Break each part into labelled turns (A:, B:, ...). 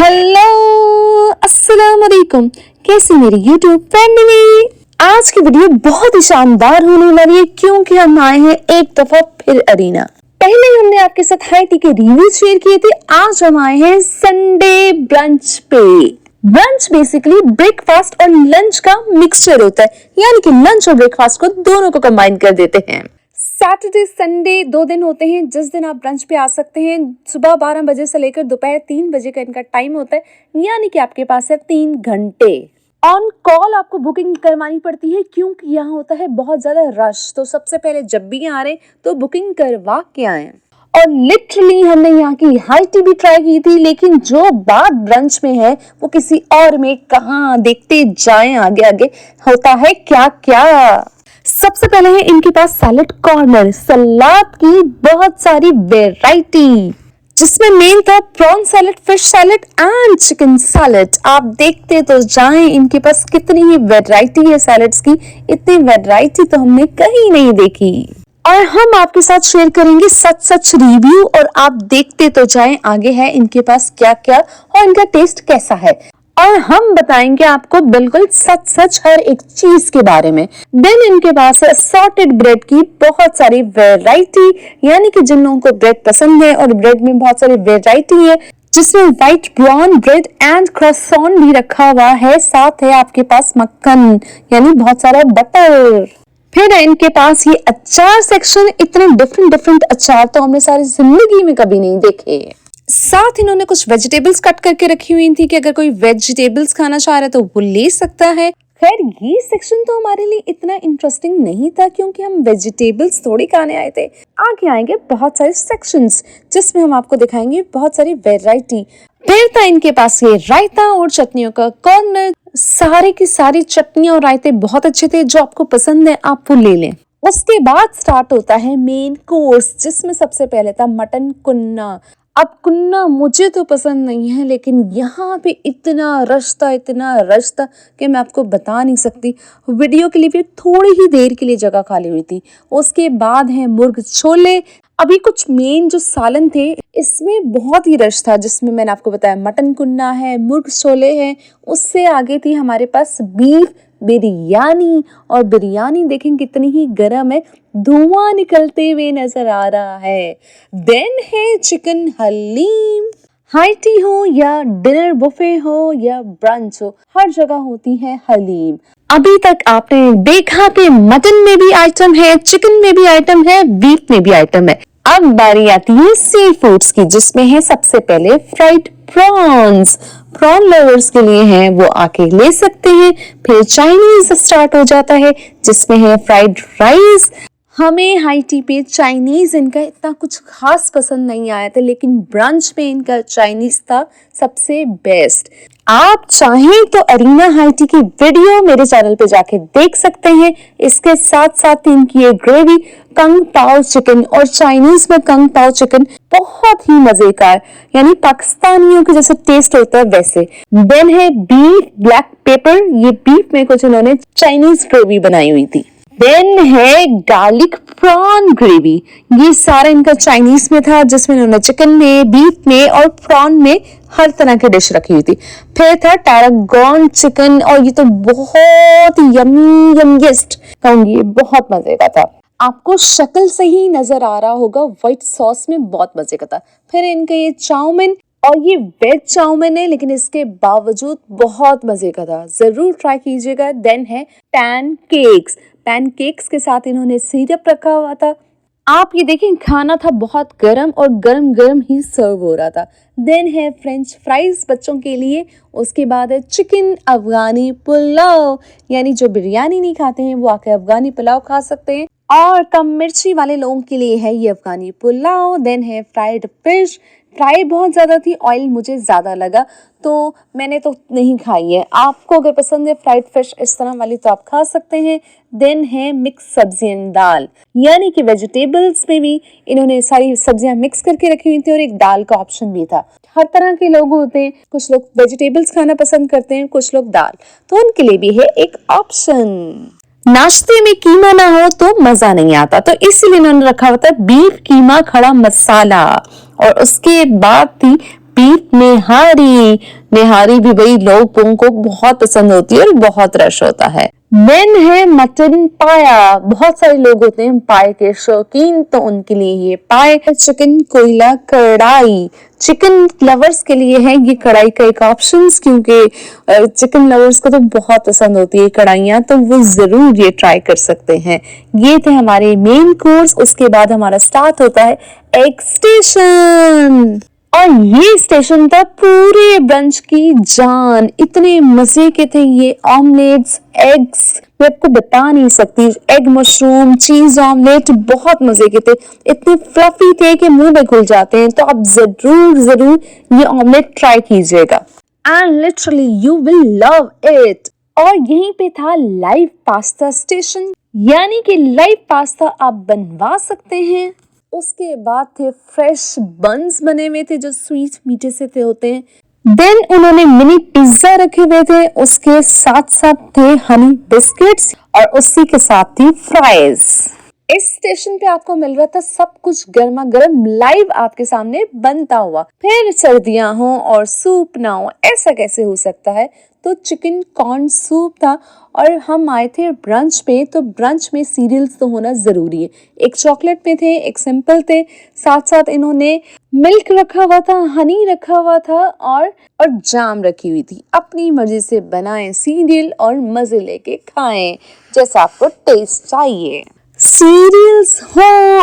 A: Hello अस्सलाम वालेकुम। कैसी मेरी यूट्यूब फैमिली। आज की वीडियो बहुत ही शानदार होने वाली है क्योंकि हम आए हैं एक दफा फिर अरीना। पहले हमने आपके साथ हाई टी के रिव्यू शेयर किए थे। आज हम आए हैं संडे ब्रंच पे। ब्रंच बेसिकली ब्रेकफास्ट और लंच का मिक्सचर होता है, यानी कि लंच और ब्रेकफास्ट को दोनों को कंबाइन कर देते हैं। सैटरडे संडे 2 दिन होते हैं जिस दिन आप ब्रंच पे आ सकते हैं। सुबह 12 बजे से लेकर दोपहर 3 बजे का इनका टाइम होता है, यानी कि आपके पास है 3 घंटे। ऑन कॉल आपको बुकिंग करवानी पड़ती है क्योंकि यहाँ होता है बहुत ज्यादा रश। तो सबसे पहले जब भी आ रहे तो बुकिंग करवा के आए। और लिटरली हमने यहाँ की हाई टी भी ट्राई की थी, लेकिन जो बात ब्रंच में है वो किसी और में कहाँ। देखते जाएं आगे आगे होता है क्या क्या। सबसे पहले है इनके पास सैलेड कॉर्नर। सलाद की बहुत सारी वेराइटी, जिसमें मेन था prawn salad, fish salad and chicken salad. आप देखते तो जाएं इनके पास कितनी ही वेराइटी है सैलेड्स की। इतनी वेराइटी तो हमने कहीं नहीं देखी। और हम आपके साथ शेयर करेंगे सच रिव्यू, और आप देखते तो जाएं आगे है इनके पास क्या क्या और इनका टेस्ट कैसा है। और हम बताएंगे आपको बिल्कुल सच हर एक चीज के बारे में। देन इनके पास है असॉर्टेड ब्रेड की बहुत सारी वैरायटी, यानी कि जिन लोगों को ब्रेड पसंद है और ब्रेड में बहुत सारी वैरायटी है, जिसमें व्हाइट ब्राउन ब्रेड एंड क्रॉसॉन भी रखा हुआ है। साथ है आपके पास मक्खन, यानी बहुत सारा बटर। फिर है इनके पास ये अचार सेक्शन। इतने डिफरेंट अचार तो हमने सारी जिंदगी में कभी नहीं देखे। साथ इन्होंने कुछ वेजिटेबल्स कट करके रखी हुई थी कि अगर कोई वेजिटेबल्स खाना चाह रहा है तो वो ले सकता है। खैर ये सेक्शन तो हमारे लिए इतना इंटरेस्टिंग नहीं था क्योंकि हम वेजिटेबल्स थोड़ी खाने आए थे। आगे आएंगे बहुत सारे सेक्शंस जिसमें हम आपको दिखाएंगे बहुत सारी वैरायटी। फिर था इनके पास ये रायता और चटनियों का कॉर्नर। सारी की सारी चटनियां और रायते बहुत अच्छे थे। जो आपको पसंद है आप वो ले लें। उसके बाद स्टार्ट होता है मेन कोर्स, जिसमें सबसे पहले था मटन कुन्ना। अब कुन्ना मुझे तो पसंद नहीं है, लेकिन यहाँ पे इतना रश था कि मैं आपको बता नहीं सकती। वीडियो के लिए भी थोड़ी ही देर के लिए जगह खाली हुई थी। उसके बाद है मुर्ग छोले। अभी कुछ मेन जो सालन थे इसमें बहुत ही रश था, जिसमें मैंने आपको बताया मटन कुन्ना है, मुर्ग छोले है। उससे आगे थी हमारे पास बीफ बिरयानी, और बिरयानी देखें कितनी ही गर्म है, धुआं निकलते हुए नजर आ रहा है। देन है चिकन हलीम। हाई टी हो या डिनर बुफे हो या ब्रंच हो, हर जगह होती है हलीम। अभी तक आपने देखा कि मटन में भी आइटम है, चिकन में भी आइटम है, बीफ में भी आइटम है। अब बारी आती है सी फूड्स की, जिसमें है सबसे पहले फ्राइड प्रॉन्स। प्रॉन लवर्स के लिए हैं वो आके ले सकते हैं। फिर चाइनीज स्टार्ट हो जाता है, जिसमें है फ्राइड राइस। हमें हाई टी पे चाइनीज इनका इतना कुछ खास पसंद नहीं आया था, लेकिन ब्रंच में इनका चाइनीज था सबसे बेस्ट। आप चाहें तो अरीना हाई टी की वीडियो मेरे चैनल पे जाके देख सकते हैं। इसके साथ साथ इनकी ये ग्रेवी कंग पाओ चिकन, और चाइनीज में कंग पाओ चिकन बहुत ही मजेदार, यानी पाकिस्तानियों के जैसे टेस्ट होता है वैसे। देन है बीफ ब्लैक पेपर। ये बीफ में कुछ इन्होंने चाइनीज ग्रेवी बनाई हुई थी। देन है गार्लिक प्रॉन ग्रेवी। ये सारा इनका चाइनीज में था, जिसमें इन्होंने चिकन में, बीफ में और प्रॉन में हर तरह की डिश रखी हुई थी। फिर था टैरागोन चिकन, और ये तो बहुत यमीएस्ट कहूंगी, बहुत मजे का था। आपको शक्ल से ही नजर आ रहा होगा, व्हाइट सॉस में बहुत मजे का था। फिर इनका ये चाउमीन, और ये वेज चाउमीन है लेकिन इसके बावजूद बहुत मजे का था, जरूर ट्राई कीजिएगा। देन है पैनकेक्स। पैनकेक्स के साथ इन्होंने सिरप रखा हुआ था। आप ये देखें खाना था बहुत गरम, और गरम ही सर्व हो रहा था। देन है फ्रेंच फ्राइज बच्चों के लिए। उसके बाद है चिकन अफगानी पुलाव, यानी जो बिरयानी नहीं खाते हैं वो आके अफगानी पुलाव खा सकते हैं। और कम मिर्ची वाले लोगों के लिए है ये अफगानी पुलाव। देन है फ्राइड फिश। फ्राई बहुत ज्यादा थी, ऑयल मुझे ज्यादा लगा तो मैंने तो नहीं खाई है। आपको अगर पसंद है फ्राइड फिश इस तरह वाली तो आप खा सकते हैं। देन है मिक्स सब्जियां दाल, यानी कि वेजिटेबल्स में भी इन्होंने सारी सब्जियां मिक्स करके रखी हुई थी, और एक दाल का ऑप्शन भी था। हर तरह के लोग होते हैं, कुछ लोग वेजिटेबल्स खाना पसंद करते हैं, कुछ लोग दाल, तो उनके लिए भी है एक ऑप्शन। नाश्ते में कीमा ना हो तो मजा नहीं आता, तो इसीलिए इन्होंने रखा हुआ था बीफ कीमा खड़ा मसाला। और उसके बाद थी बीफ निहारी। निहारी भी भाई लोगों को बहुत पसंद होती है और बहुत रश होता है। देन है मटन पाया। बहुत सारे लोग होते हैं पाए के शौकीन, तो उनके लिए ये पाए। चिकन कोयला कढ़ाई। चिकन लवर्स के लिए है ये कढ़ाई का एक ऑप्शन, क्योंकि चिकन लवर्स को तो बहुत पसंद होती है कढ़ाइयाँ, तो वो जरूर ये ट्राई कर सकते हैं। ये थे हमारे मेन कोर्स। उसके बाद हमारा स्टार्ट होता है एग स्टेशन, और ये स्टेशन था पूरे ब्रंच की जान। इतने मजे के थे ये ऑमलेट्स, एग्स, मैं आपको बता नहीं सकती। एग मशरूम, चीज ऑमलेट बहुत मजे के थे, इतने फ्लफी थे कि मुंह में घुल जाते हैं। तो आप जरूर ये ऑमलेट ट्राई कीजिएगा, and literally you will love it. और यहीं पे था लाइव पास्ता स्टेशन, यानी कि लाइव पास्ता आप बनवा सकते हैं। उसके बाद थे फ्रेश बन्स बने हुए थे जो स्वीट मीठे से थे होते हैं। देन उन्होंने मिनी पिज्जा रखे हुए थे, उसके साथ साथ थे हनी बिस्किट्स, और उसी के साथ थी फ्राइज। इस स्टेशन पे आपको मिल रहा था सब कुछ गर्मा गर्म लाइव आपके सामने बनता हुआ। फिर सर्दियां हो और सूप ना हो, ऐसा कैसे हो सकता है? तो चिकन कॉर्न सूप था, और हम आए थे ब्रंच पे, तो ब्रंच में सीरियल्स तो होना जरूरी है। एक चॉकलेट में थे, एक सिंपल थे, साथ साथ इन्होंने मिल्क रखा हुआ था, हनी रखा हुआ था, और जाम रखी हुई थी। अपनी मर्जी से बनाएं सीरियल और मजे लेके खाएं जैसा आपको टेस्ट चाहिए। सीरियल्स हो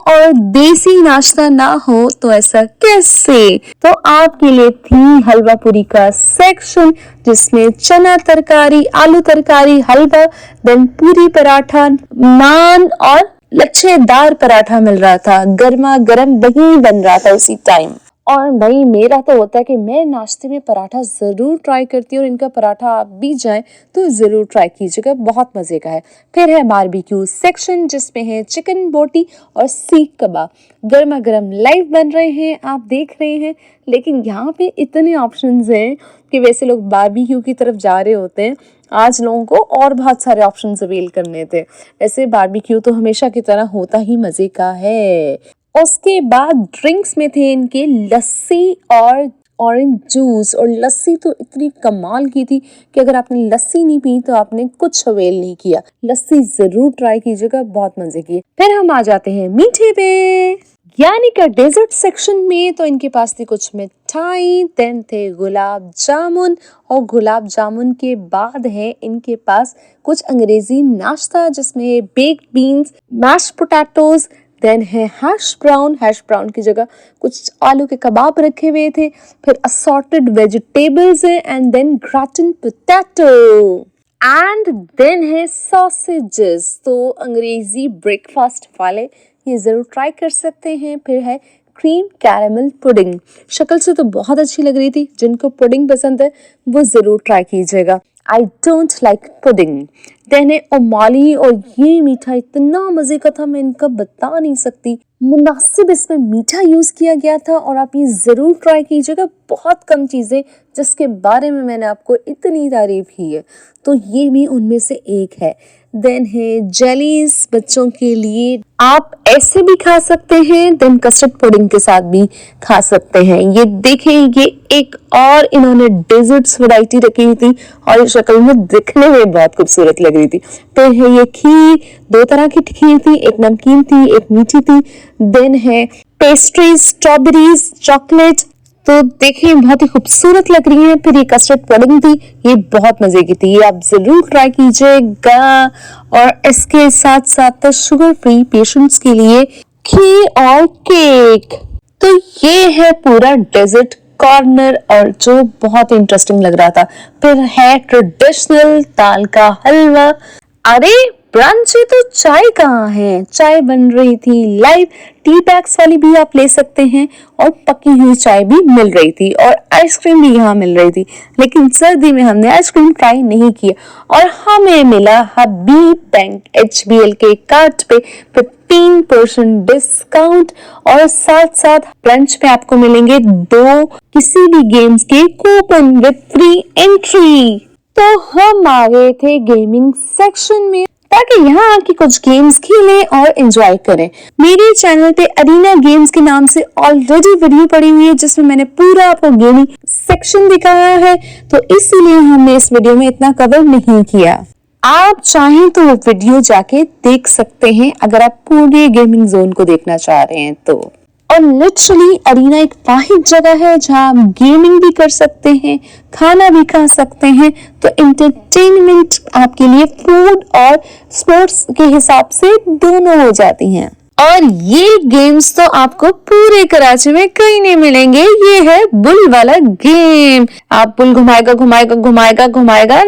A: और देसी नाश्ता ना हो तो ऐसा कैसे? तो आपके लिए थी हलवा पूरी का सेक्शन, जिसमें चना तरकारी, आलू तरकारी, हलवा, देन पूरी पराठा, नान और लच्छेदार पराठा मिल रहा था। गर्मा गर्म वही बन रहा था उसी टाइम। और भाई मेरा तो होता है कि मैं नाश्ते में पराठा ज़रूर ट्राई करती हूँ, और इनका पराठा आप भी जाएं तो ज़रूर ट्राई कीजिएगा, बहुत मज़े का है। फिर है बारबेक्यू सेक्शन, जिसमें है चिकन बोटी और सीख कबाब। गर्मा गर्म लाइव बन रहे हैं, आप देख रहे हैं। लेकिन यहाँ पे इतने ऑप्शंस हैं कि वैसे लोग बारबेक्यू की तरफ जा रहे होते हैं, आज लोगों को और बहुत सारे ऑप्शंस अवेल करने थे। वैसे बारबेक्यू तो हमेशा की तरह होता ही मज़े का है। उसके बाद ड्रिंक्स में थे इनके लस्सी और ऑरेंज जूस, और लस्सी तो इतनी कमाल की थी कि अगर आपने लस्सी नहीं पी तो आपने कुछ अवेल नहीं किया। लस्सी जरूर ट्राई कीजिएगा, बहुत मजे की। फिर हम आ जाते हैं मीठे पे, यानी का डेजर्ट सेक्शन में। तो इनके पास थी कुछ मिठाई, देन थे गुलाब जामुन, और गुलाब जामुन के बाद है इनके पास कुछ अंग्रेजी नाश्ता, जिसमें baked beans, mashed potatoes, then है हैश ब्राउन की जगह कुछ आलू के कबाब रखे हुए थे, फिर असॉर्टेड वेजिटेबल्स है, and then gratin potato, and then है सॉसेजेस। तो अंग्रेजी ब्रेकफास्ट वाले ये जरूर ट्राई कर सकते हैं। फिर है क्रीम कैरेमल पुडिंग, शक्ल से तो बहुत अच्छी लग रही थी, जिनको पुडिंग पसंद है वो जरूर ट्राई कीजिएगा। I don't like pudding. Then है ओमाली, और ये मीठा इतना मजे का था, मैं इनका बता नहीं सकती। मुनासिब इसमें मीठा यूज किया गया था, और आप ये जरूर ट्राई कीजिएगा। बहुत कम चीजें जिसके बारे में मैंने आपको इतनी तारीफ की है, तो ये भी उनमें से एक है। देन है जेलीज, बच्चों के लिए आप ऐसे भी खा सकते हैं, देन कस्टर्ड पुडिंग के साथ भी खा सकते हैं। ये देखें, ये एक और इन्होंने डेजर्ट्स वैरायटी रखी हुई थी, और ये शक्ल में दिखने में बहुत खूबसूरत लग रही थी। फिर है ये खीर, दो तरह की खीर थी, एक नमकीन थी, एक मीठी थी। देन है पेस्ट्रीज, स्ट्रॉबेरीज, चॉकलेट, तो देखिए बहुत ही खूबसूरत लग रही है। फिर ये कस्टर्ड पुडिंग थी, ये बहुत मजे की थी, ये आप जरूर ट्राई कीजिएगा। और इसके साथ साथ शुगर फ्री पेशेंट्स के लिए खीर और केक। तो ये है पूरा डेजर्ट कॉर्नर, और जो बहुत इंटरेस्टिंग लग रहा था। फिर है ट्रेडिशनल दाल का हलवा। अरे ब्रंच है तो चाय कहाँ है? चाय बन रही थी लाइव, टी बैग्स वाली भी आप ले सकते हैं, और पकी हुई चाय भी मिल रही थी, और आइसक्रीम भी यहाँ मिल रही थी। लेकिन सर्दी में हमने आइसक्रीम ट्राई नहीं किया, और हमें मिला हबीब बैंक HBL के कार्ड पे 15% डिस्काउंट, और साथ साथ ब्रंच पे आपको मिलेंगे 2 किसी भी गेम्स के कूपन विद फ्री एंट्री। तो हम आ गए थे गेमिंग सेक्शन में, ताकि यहाँ आके कुछ गेम्स खेलें और एंजॉय करें। मेरे चैनल पे अरीना गेम्स के नाम से ऑलरेडी वीडियो पड़ी हुई है जिसमें मैंने पूरा आपको गेमिंग सेक्शन दिखाया है, तो इसीलिए हमने इस वीडियो में इतना कवर नहीं किया। आप चाहें तो वो वीडियो जाके देख सकते हैं अगर आप पूरे गेमिंग जोन को देखना चाह रहे हैं तो। और लिटरली अरीना एक वाहिद जगह है जहां आप गेमिंग भी कर सकते हैं, खाना भी खा सकते हैं, तो एंटरटेनमेंट आपके लिए फूड और स्पोर्ट्स के हिसाब से दोनों हो जाती हैं। और ये गेम्स तो आपको पूरे कराची में कहीं नहीं मिलेंगे। ये है बुल वाला गेम। आप बुल घुमाएगा घुमाएगा घुमाएगा घुमाएगा,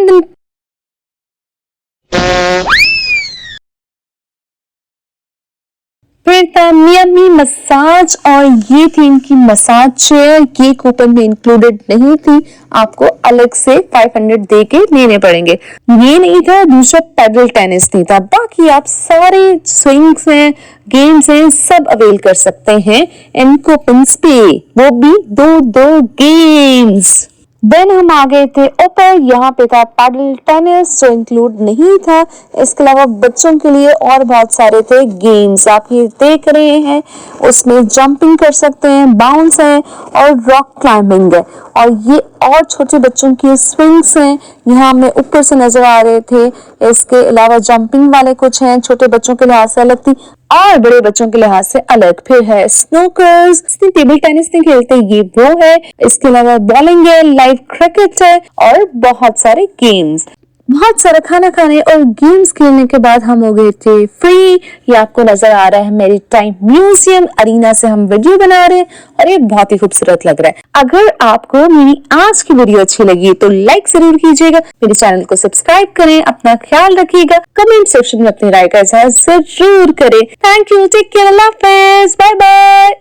A: फिर था मियामी मसाज, और ये थी इनकी मसाज चेयर। ये कूपन में इंक्लूडेड नहीं थी, आपको अलग से 500 दे के लेने पड़ेंगे। ये नहीं था। दूसरा पेडल टेनिस नहीं था। बाकी आप सारे स्विंग्स हैं, गेम्स हैं, सब अवेल कर सकते हैं इन कूपन्स पे, वो भी 2-2 गेम्स। देन हम आ गए थे ऊपर। यहाँ पे था पैडल टेनिस जो इंक्लूड नहीं था। इसके अलावा बच्चों के लिए और बहुत सारे थे गेम्स, आप ये देख रहे हैं। उसमें जंपिंग कर सकते हैं, बाउंस है और रॉक क्लाइंबिंग है, और ये और छोटे बच्चों की स्विंग्स हैं, यहाँ हमें ऊपर से नजर आ रहे थे। इसके अलावा जंपिंग वाले कुछ हैं, छोटे बच्चों के लिहाज से अलग थी और बड़े बच्चों के लिहाज से अलग। फिर है स्नूकर्स, टेबल टेनिस नहीं खेलते, ये वो है। इसके अलावा बॉलिंग है, लाइव क्रिकेट है और बहुत सारे गेम्स। बहुत सारा खाना खाने और गेम्स खेलने के बाद हम हो गए थे फ्री। ये आपको नजर आ रहा है मेरी टाइम म्यूजियम, अरीना से हम वीडियो बना रहे हैं और ये बहुत ही खूबसूरत लग रहा है। अगर आपको मेरी आज की वीडियो अच्छी लगी तो लाइक जरूर कीजिएगा, मेरे चैनल को सब्सक्राइब करें, अपना ख्याल रखिएगा, कमेंट सेक्शन में अपनी राय का इजहार जरूर करें। थैंक यू, टेक केयर, अल्लाह हाफिज, बाय बाय।